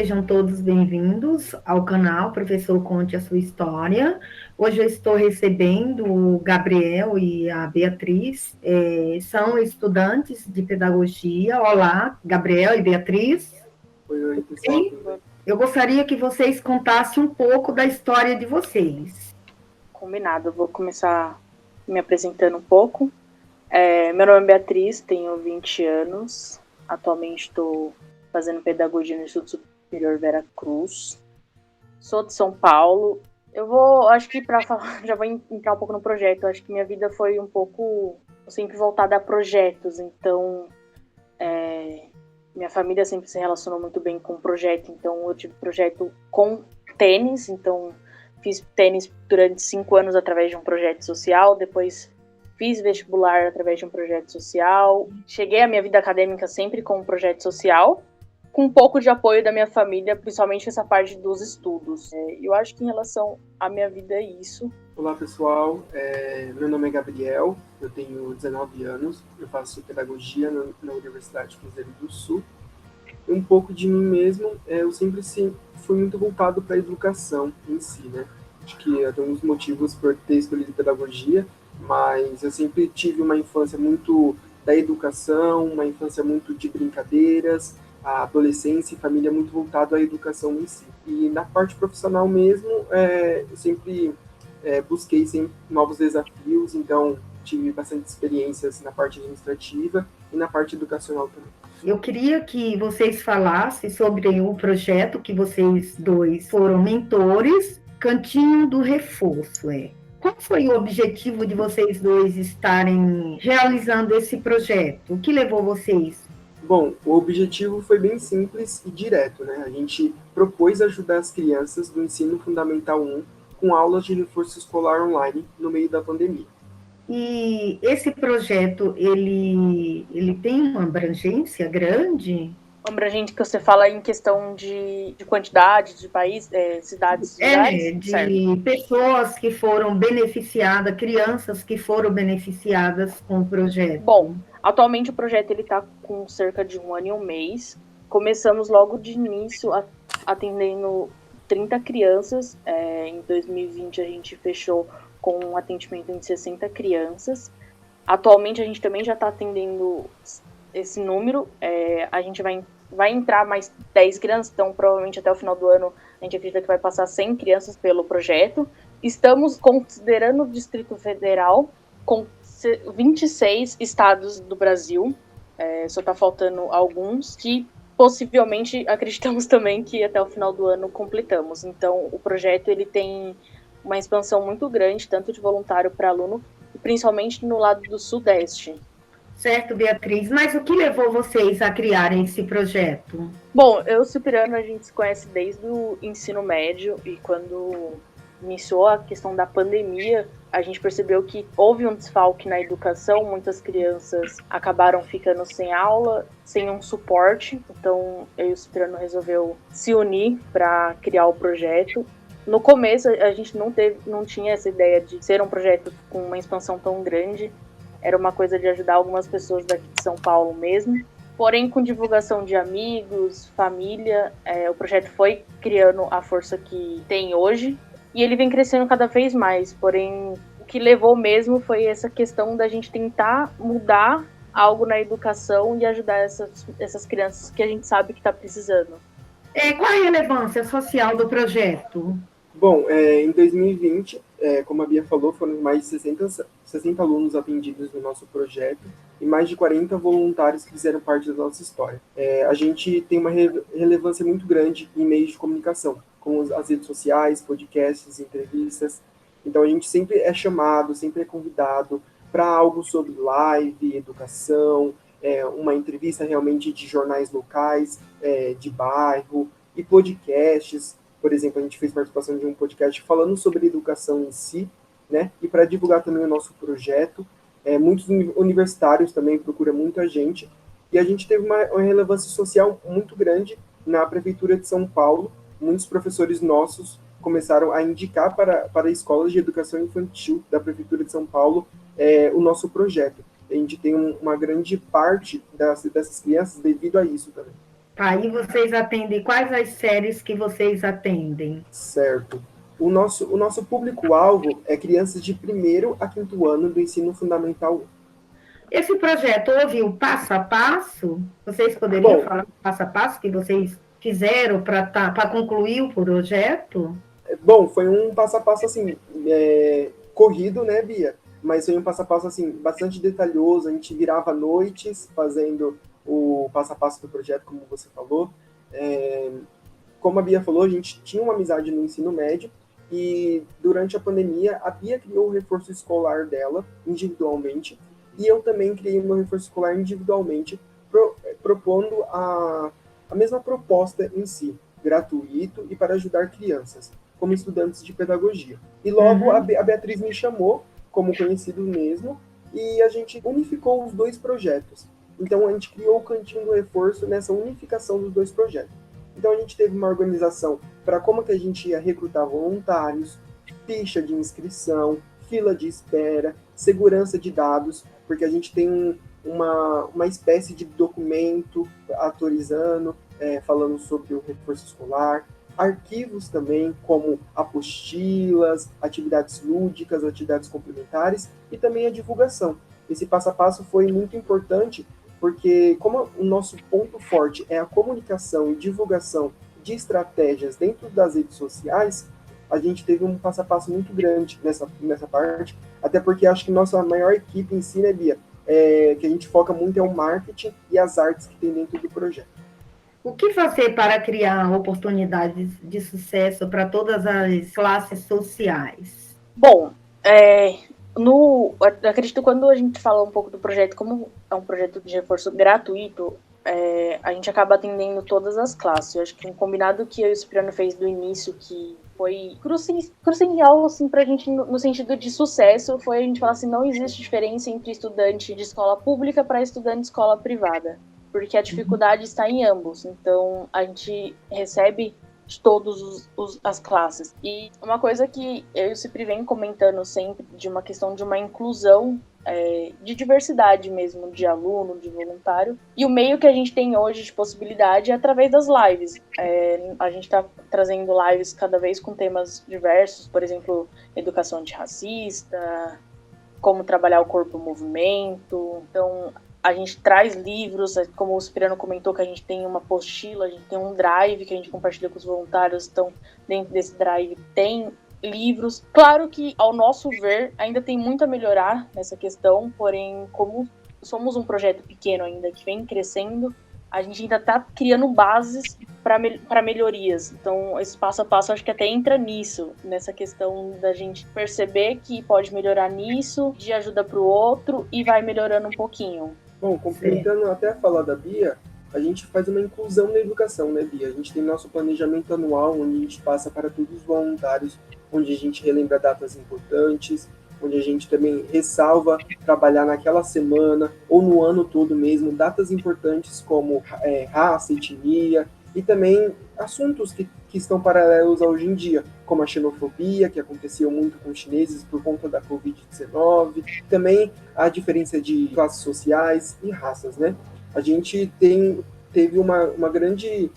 sejam todos bem-vindos ao canal Professor Conte a Sua História. Hoje eu estou recebendo o Gabriel e a Beatriz, são estudantes de pedagogia. Olá, Gabriel e Beatriz. Oi, pessoal, tudo bem? Eu gostaria que vocês contassem um pouco da história de vocês. Combinado, eu vou começar me apresentando um pouco. Meu nome é Beatriz, tenho 20 anos, atualmente estou fazendo pedagogia no Instituto Superior Vera Cruz. Sou de São Paulo. Acho que para falar, já vou entrar um pouco no projeto. Acho que minha vida foi um pouco sempre voltada a projetos, então minha família sempre se relacionou muito bem com o projeto, então eu tive projeto com tênis, então fiz tênis durante 5 anos através de um projeto social, depois fiz vestibular através de um projeto social, cheguei à minha vida acadêmica sempre com um projeto social, com um pouco de apoio da minha família, principalmente essa parte dos estudos. Eu acho que em relação à minha vida é isso. Olá, pessoal. Meu nome é Gabriel, eu tenho 19 anos, eu faço pedagogia na Universidade Cruzeiro do Sul. E um pouco de mim mesmo, eu sempre fui muito voltado para a educação em si, né? Acho que é um dos motivos por ter escolhido pedagogia, mas eu sempre tive uma infância muito da educação, uma infância muito de brincadeiras, a adolescência e família muito voltado à educação em si. E na parte profissional mesmo, eu sempre busquei sempre novos desafios, então tive bastante experiências na parte administrativa e na parte educacional também. Eu queria que vocês falassem sobre o projeto que vocês dois foram mentores, Cantinho do Reforço. Qual foi o objetivo de vocês dois estarem realizando esse projeto? O que levou vocês? Bom, o objetivo foi bem simples e direto, né? A gente propôs ajudar as crianças do ensino fundamental 1 com aulas de reforço escolar online no meio da pandemia. E esse projeto, ele tem uma abrangência grande? Abrangente que você fala em questão de quantidade, de país, cidades, lugares? De certo. pessoas que foram beneficiadas, crianças que foram beneficiadas com o projeto. Bom, atualmente o projeto está com cerca de 1 ano e 1 mês. Começamos logo de início atendendo 30 crianças. Em 2020 a gente fechou com um atendimento em 60 crianças. Atualmente a gente também já está atendendo esse número. A gente vai entrar mais 10 crianças, então provavelmente até o final do ano a gente acredita que vai passar 100 crianças pelo projeto. Estamos considerando o Distrito Federal com 26 estados do Brasil, só está faltando alguns, que possivelmente acreditamos também que até o final do ano completamos. Então o projeto ele tem uma expansão muito grande, tanto de voluntário para aluno, principalmente no lado do Sudeste. Certo, Beatriz, mas o que levou vocês a criarem esse projeto? Bom, eu e o Cipriano, a gente se conhece desde o ensino médio, e quando iniciou a questão da pandemia, a gente percebeu que houve um desfalque na educação, muitas crianças acabaram ficando sem aula, sem um suporte, então eu e o Cipriano resolveu se unir para criar o projeto. No começo, a gente não tinha essa ideia de ser um projeto com uma expansão tão grande, era uma coisa de ajudar algumas pessoas daqui de São Paulo mesmo. Porém, com divulgação de amigos, família, o projeto foi criando a força que tem hoje e ele vem crescendo cada vez mais. Porém, o que levou mesmo foi essa questão da gente tentar mudar algo na educação e ajudar essas crianças que a gente sabe que está precisando. Qual a relevância social do projeto? Bom, em 2020, como a Bia falou, foram mais de 60 alunos atendidos no nosso projeto e mais de 40 voluntários que fizeram parte da nossa história. A gente tem uma relevância muito grande em meios de comunicação, como as redes sociais, podcasts, entrevistas. Então a gente sempre é chamado, sempre é convidado para algo sobre live, educação, uma entrevista realmente de jornais locais, de bairro e podcasts. Por exemplo, a gente fez participação de um podcast falando sobre educação em si, né? E para divulgar também o nosso projeto. Muitos universitários também procuram muita gente. E a gente teve uma relevância social muito grande na Prefeitura de São Paulo. Muitos professores nossos começaram a indicar para escolas de educação infantil da Prefeitura de São Paulo o nosso projeto. A gente tem uma grande parte dessas crianças devido a isso também. Aí vocês atendem, quais as séries que vocês atendem? Certo. O nosso público-alvo é crianças de 1º a 5º ano do ensino fundamental. Esse projeto houve o passo a passo? Vocês poderiam Bom, falar o passo a passo que vocês fizeram para concluir o projeto? foi um passo a passo assim, corrido, né, Bia? Mas foi um passo a passo assim, bastante detalhoso. A gente virava noites fazendo o passo a passo do projeto, como você falou. É, Como a Bia falou, a gente tinha uma amizade no ensino médio e durante a pandemia a Bia criou o reforço escolar dela individualmente e eu também criei meu reforço escolar individualmente, propondo a mesma proposta em si, gratuito e para ajudar crianças, como estudantes de pedagogia. E logo a Beatriz me chamou, como conhecido mesmo, e a gente unificou os dois projetos. Então a gente criou o Cantinho do Reforço nessa unificação dos dois projetos. Então a gente teve uma organização para como que a gente ia recrutar voluntários, ficha de inscrição, fila de espera, segurança de dados, porque a gente tem uma espécie de documento autorizando, falando sobre o reforço escolar, arquivos também, como apostilas, atividades lúdicas, atividades complementares e também a divulgação. Esse passo a passo foi muito importante porque como o nosso ponto forte é a comunicação e divulgação de estratégias dentro das redes sociais, a gente teve um passo a passo muito grande nessa parte, até porque acho que nossa maior equipe em si, né, Bia, que a gente foca muito é o marketing e as artes que tem dentro do projeto. O que fazer para criar oportunidades de sucesso para todas as classes sociais? Bom, acredito que quando a gente fala um pouco do projeto, como é um projeto de reforço gratuito, a gente acaba atendendo todas as classes. Eu acho que um combinado que eu e o Cipriano fez do início, que foi crucial assim, para a gente no sentido de sucesso, foi a gente falar assim, não existe diferença entre estudante de escola pública para estudante de escola privada, porque a dificuldade está em ambos. Então, a gente recebe de todas as classes. E uma coisa que eu e o Cipri vem comentando sempre, de uma questão de uma inclusão, de diversidade mesmo, de aluno, de voluntário. E o meio que a gente tem hoje de possibilidade é através das lives. A gente está trazendo lives cada vez com temas diversos, por exemplo, educação antirracista, como trabalhar o corpo em movimento. Então, a gente traz livros, como o Cipriano comentou, que a gente tem uma apostila, a gente tem um drive que a gente compartilha com os voluntários, então dentro desse drive tem livros. Claro que, ao nosso ver, ainda tem muito a melhorar nessa questão, porém, como somos um projeto pequeno ainda, que vem crescendo, a gente ainda está criando bases para melhorias. Então, esse passo a passo acho que até entra nisso, nessa questão da gente perceber que pode melhorar nisso, de ajuda para o outro e vai melhorando um pouquinho. Bom, complementando até a fala da Bia, a gente faz uma inclusão na educação, né, Bia? A gente tem nosso planejamento anual, onde a gente passa para todos os voluntários, onde a gente relembra datas importantes, onde a gente também ressalva trabalhar naquela semana ou no ano todo mesmo, datas importantes como raça, etnia e também assuntos que estão paralelos a hoje em dia, como a xenofobia, que aconteceu muito com os chineses por conta da Covid-19, também a diferença de classes sociais e raças, né? A gente teve uma grande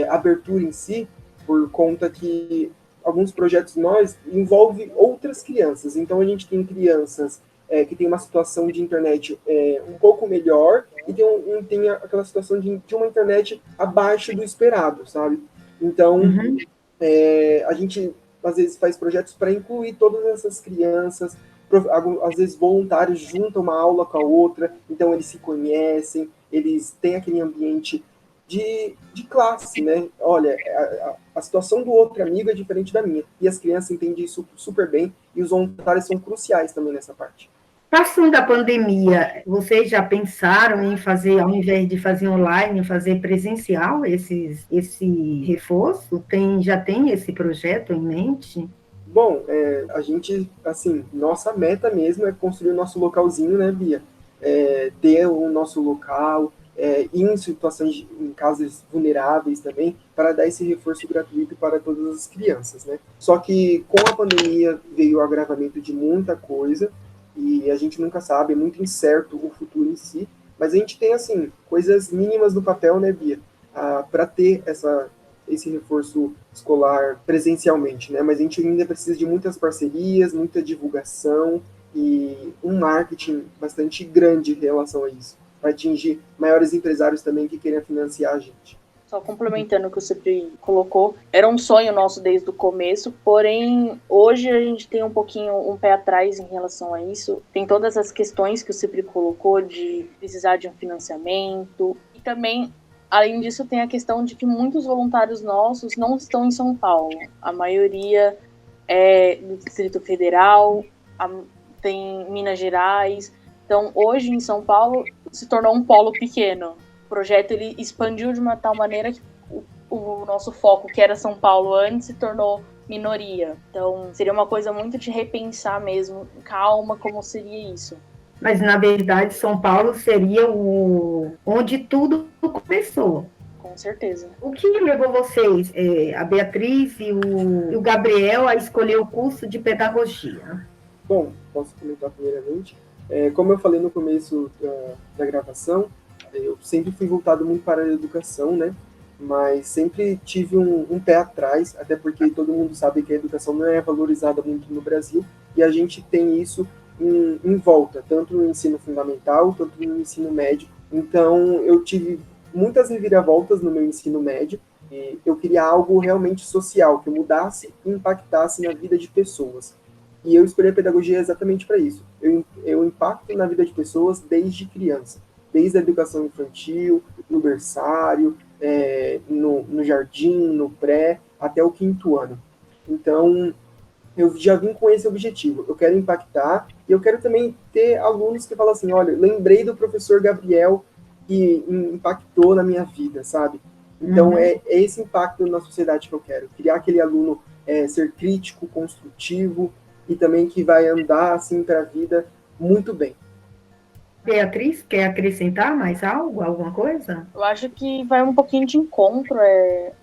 abertura em si, por conta que alguns projetos nós envolvem outras crianças. Então, a gente tem crianças que tem uma situação de internet um pouco melhor e tem aquela situação de uma internet abaixo do esperado, sabe? Então, a gente, às vezes, faz projetos para incluir todas essas crianças. Às vezes, voluntários juntam uma aula com a outra, então eles se conhecem, eles têm aquele ambiente de classe, né? Olha, a situação do outro amigo é diferente da minha. E as crianças entendem isso super bem, e os voluntários são cruciais também nessa parte. Passando a pandemia, vocês já pensaram em fazer, ao invés de fazer online, fazer presencial esse reforço? Já tem esse projeto em mente? Bom, a gente, assim, nossa meta mesmo é construir o nosso localzinho, né, Bia? Ter o nosso local, em situações, em casos vulneráveis também, para dar esse reforço gratuito para todas as crianças, né? Só que com a pandemia veio o agravamento de muita coisa e a gente nunca sabe, é muito incerto o futuro em si, mas a gente tem, assim, coisas mínimas no papel, né, Bia? para ter esse reforço escolar presencialmente, né? Mas a gente ainda precisa de muitas parcerias, muita divulgação e um marketing bastante grande em relação a isso, para atingir maiores empresários também que queiram financiar a gente. Só complementando o que o Cipri colocou, era um sonho nosso desde o começo, porém, hoje a gente tem um pé atrás em relação a isso. Tem todas as questões que o Cipri colocou de precisar de um financiamento. E também, além disso, tem a questão de que muitos voluntários nossos não estão em São Paulo. A maioria é do Distrito Federal, tem Minas Gerais. Então, hoje em São Paulo, se tornou um polo pequeno. O projeto ele expandiu de uma tal maneira que o nosso foco, que era São Paulo antes, se tornou minoria. Então, seria uma coisa muito de repensar mesmo, calma, como seria isso. Mas, na verdade, São Paulo seria onde tudo começou. Com certeza. O que levou vocês, a Beatriz e o Gabriel, a escolher o curso de pedagogia? Bom, posso comentar primeiramente. Como eu falei no começo da gravação, eu sempre fui voltado muito para a educação, né? Mas sempre tive um pé atrás, até porque todo mundo sabe que a educação não é valorizada muito no Brasil, e a gente tem isso em volta, tanto no ensino fundamental, quanto no ensino médio. Então, eu tive muitas reviravoltas no meu ensino médio, e eu queria algo realmente social, que mudasse e impactasse na vida de pessoas. E eu escolhi a pedagogia exatamente para isso. Eu impacto na vida de pessoas desde criança, desde a educação infantil, no berçário, no jardim, no pré, até o 5º ano. Então, eu já vim com esse objetivo. Eu quero impactar e eu quero também ter alunos que falam assim, olha, lembrei do professor Gabriel que impactou na minha vida, sabe? Então, é esse impacto na sociedade que eu quero. Criar aquele aluno ser crítico, construtivo e também que vai andar assim para a vida muito bem. Beatriz, quer acrescentar mais algo, alguma coisa? Eu acho que vai um pouquinho de encontro.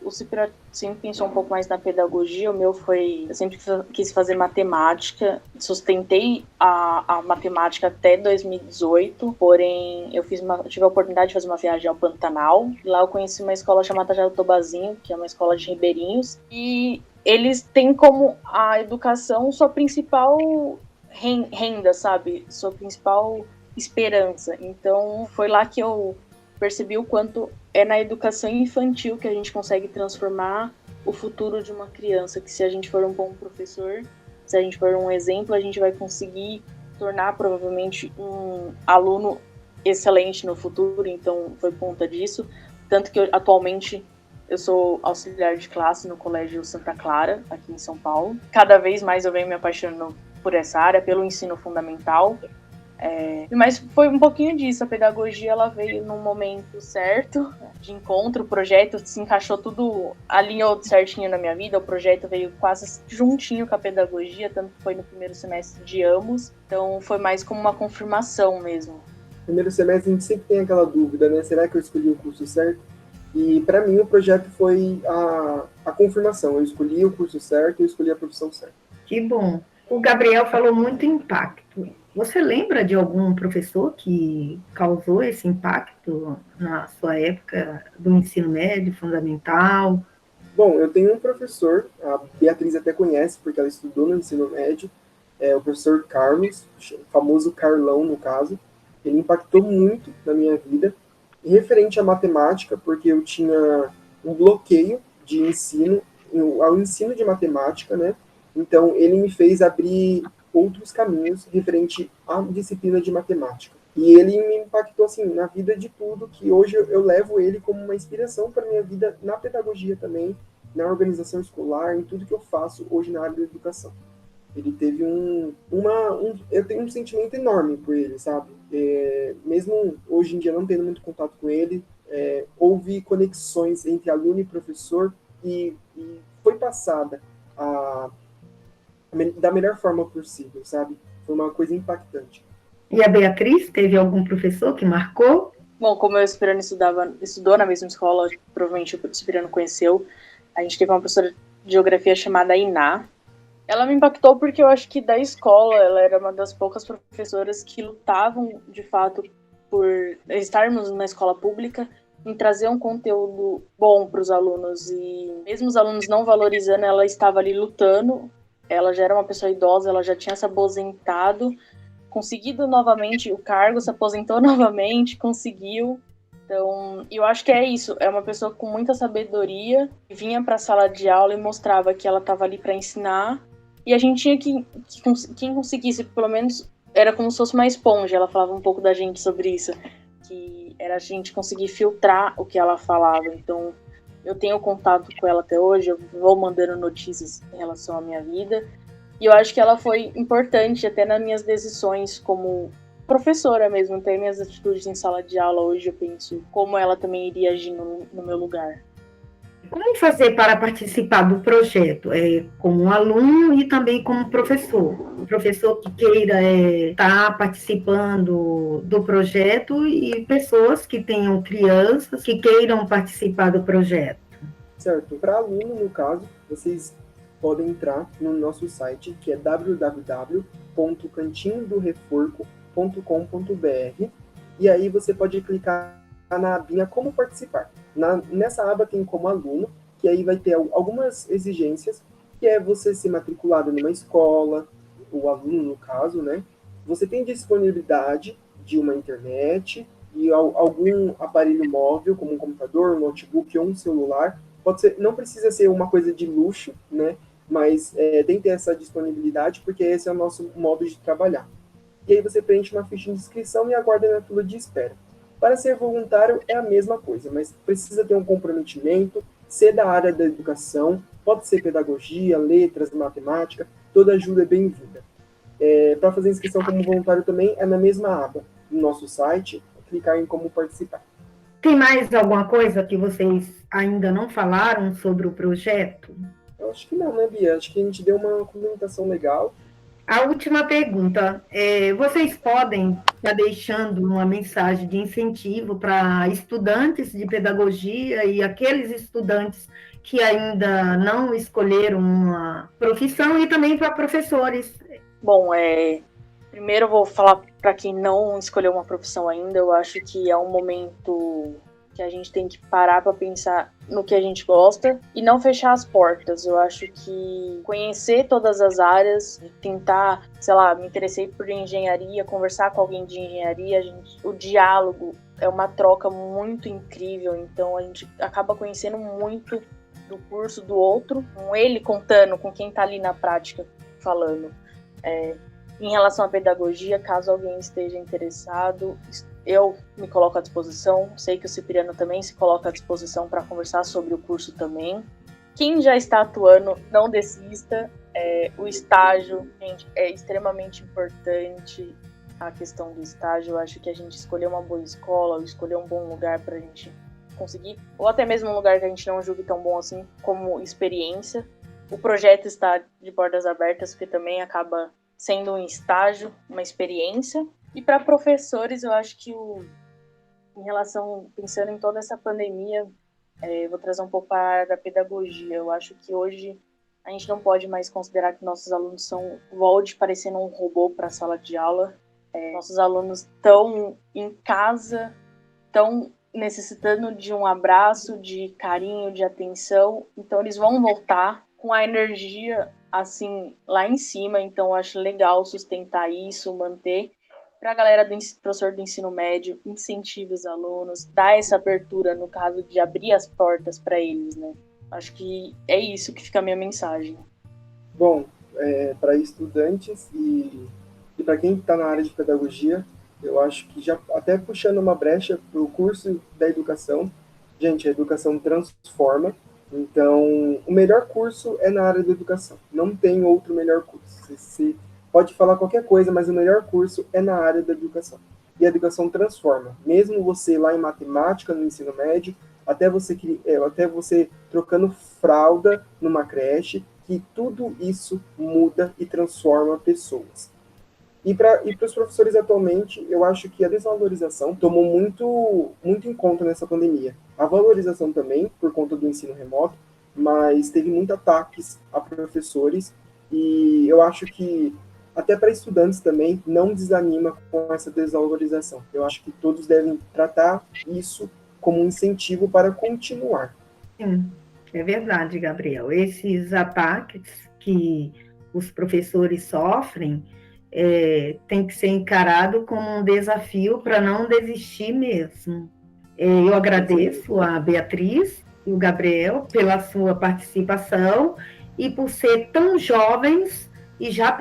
O Cipri sempre pensou um pouco mais na pedagogia. O meu foi... Eu sempre quis fazer matemática. Sustentei a matemática até 2018. Porém, eu tive a oportunidade de fazer uma viagem ao Pantanal. Lá eu conheci uma escola chamada Jatobazinho, que é uma escola de ribeirinhos. E eles têm como a educação sua principal renda, sabe? Sua principal esperança. Então, foi lá que eu percebi o quanto é na educação infantil que a gente consegue transformar o futuro de uma criança, que se a gente for um bom professor, se a gente for um exemplo, a gente vai conseguir tornar provavelmente um aluno excelente no futuro. Então, foi por conta disso. Tanto que atualmente eu sou auxiliar de classe no Colégio Santa Clara, aqui em São Paulo. Cada vez mais eu venho me apaixonando por essa área, pelo ensino fundamental. Mas foi um pouquinho disso, a pedagogia ela veio num momento certo de encontro, o projeto se encaixou tudo, alinhou certinho na minha vida, o projeto veio quase juntinho com a pedagogia, tanto que foi no primeiro semestre de ambos, então foi mais como uma confirmação mesmo. No primeiro semestre a gente sempre tem aquela dúvida, né, será que eu escolhi o curso certo? E para mim o projeto foi a confirmação, eu escolhi o curso certo, eu escolhi a profissão certa. Que bom. O Gabriel falou muito impacto. Você lembra de algum professor que causou esse impacto na sua época do ensino médio, fundamental? Bom, eu tenho um professor, a Beatriz até conhece, porque ela estudou no ensino médio, o professor Carlos, o famoso Carlão, no caso. Ele impactou muito na minha vida, e referente à matemática, porque eu tinha um bloqueio de ensino, ao ensino de matemática, né? Então, ele me fez abrir outros caminhos referente à disciplina de matemática. E ele me impactou, assim, na vida de tudo, que hoje eu levo ele como uma inspiração para a minha vida na pedagogia também, na organização escolar, em tudo que eu faço hoje na área da educação. Ele teve eu tenho um sentimento enorme por ele, sabe? Mesmo hoje em dia não tendo muito contato com ele, houve conexões entre aluno e professor e foi passada da melhor forma possível, sabe? Foi uma coisa impactante. E a Beatriz, teve algum professor que marcou? Bom, como eu e o Cipriano estudou na mesma escola, provavelmente o Cipriano conheceu, a gente teve uma professora de geografia chamada Iná. Ela me impactou porque eu acho que da escola ela era uma das poucas professoras que lutavam, de fato, por estarmos numa escola pública em trazer um conteúdo bom para os alunos, e mesmo os alunos não valorizando, ela estava ali lutando. Ela já era uma pessoa idosa, ela já tinha se aposentado, conseguido novamente o cargo, se aposentou novamente, conseguiu. Então, eu acho que é isso, é uma pessoa com muita sabedoria, que vinha para a sala de aula e mostrava que ela estava ali para ensinar, e a gente tinha quem conseguisse, pelo menos, era como se fosse uma esponja. Ela falava um pouco da gente sobre isso, que era a gente conseguir filtrar o que ela falava. Então, eu tenho contato com ela até hoje, eu vou mandando notícias em relação à minha vida, e eu acho que ela foi importante até nas minhas decisões como professora mesmo, até minhas atitudes em sala de aula hoje eu penso como ela também iria agir no meu lugar. Como fazer para participar do projeto? Como aluno e também como professor. O professor que queira estar participando do projeto e pessoas que tenham crianças que queiram participar do projeto. Certo. Para aluno, no caso, vocês podem entrar no nosso site, que é www.cantinhodoreforco.com.br, e aí você pode clicar na abinha Como Participar. Nessa aba tem como aluno, que aí vai ter algumas exigências, que é você ser matriculado numa escola, o aluno no caso, né? Você tem disponibilidade de uma internet e algum aparelho móvel, como um computador, um notebook ou um celular. Pode ser, não precisa ser uma coisa de luxo, né? Mas tem que ter essa disponibilidade, porque esse é o nosso modo de trabalhar. E aí você preenche uma ficha de inscrição e aguarda na fila de espera. Para ser voluntário é a mesma coisa, mas precisa ter um comprometimento, ser da área da educação, pode ser pedagogia, letras, matemática, toda ajuda é bem-vinda. Para fazer inscrição como voluntário também é na mesma aba no nosso site, clicar em como participar. Tem mais alguma coisa que vocês ainda não falaram sobre o projeto? Eu acho que não, né, Bia? Acho que a gente deu uma comunicação legal. A última pergunta, vocês podem estar deixando uma mensagem de incentivo para estudantes de pedagogia e aqueles estudantes que ainda não escolheram uma profissão e também para professores? Bom, primeiro eu vou falar para quem não escolheu uma profissão ainda, eu acho que é um momento que a gente tem que parar para pensar no que a gente gosta e não fechar as portas. Eu acho que conhecer todas as áreas, tentar, sei lá, me interessei por engenharia, conversar com alguém de engenharia, o diálogo é uma troca muito incrível, então a gente acaba conhecendo muito do curso do outro, com ele contando, com quem está ali na prática falando. Em relação à pedagogia, caso alguém esteja interessado, eu me coloco à disposição. Sei que o Cipriano também se coloca à disposição para conversar sobre o curso também. Quem já está atuando, não desista. O estágio, gente, é extremamente importante. A questão do estágio, eu acho que a gente escolher uma boa escola, escolher um bom lugar para a gente conseguir, ou até mesmo um lugar que a gente não julgue tão bom assim, como experiência. O projeto está de portas abertas, porque também acaba sendo um estágio, uma experiência. E para professores, eu acho que em relação, pensando em toda essa pandemia, vou trazer um pouco para a área da pedagogia. Eu acho que hoje a gente não pode mais considerar que nossos alunos são volte parecendo um robô para a sala de aula. Nossos alunos estão em casa, estão necessitando de um abraço, de carinho, de atenção. Então eles vão voltar com a energia assim lá em cima. Então eu acho legal sustentar isso, manter. Para a galera professor do ensino médio, incentive os alunos, dá essa abertura no caso de abrir as portas para eles, né? Acho que é isso que fica a minha mensagem. Bom, para estudantes e para quem está na área de pedagogia, eu acho que já até puxando uma brecha para o curso da educação, gente, a educação transforma. Então, o melhor curso é na área da educação. Não tem outro melhor curso. Você pode falar qualquer coisa, mas o melhor curso é na área da educação. E a educação transforma. Mesmo você lá em matemática, no ensino médio, até você trocando fralda numa creche, que tudo isso muda e transforma pessoas. E para os professores atualmente, eu acho que a desvalorização tomou muito, muito em conta nessa pandemia. A valorização também, por conta do ensino remoto, mas teve muitos ataques a professores e eu acho que até para estudantes também não desanima com essa desvalorização. Eu acho que todos devem tratar isso como um incentivo para continuar. Sim, é verdade, Gabriel. Esses ataques que os professores sofrem tem que ser encarado como um desafio para não desistir mesmo. Eu agradeço a Beatriz e o Gabriel pela sua participação e por ser tão jovens e já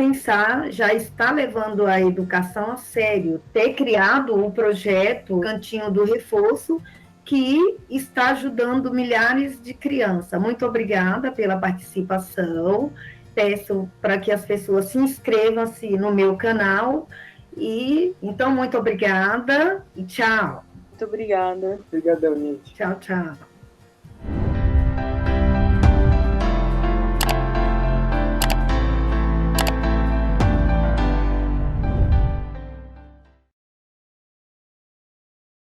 está levando a educação a sério, ter criado o projeto Cantinho do Reforço, que está ajudando milhares de crianças. Muito obrigada pela participação. Peço para que as pessoas se inscrevam-se no meu canal. E então, muito obrigada e tchau. Muito obrigada. Obrigadão, gente. Tchau, tchau.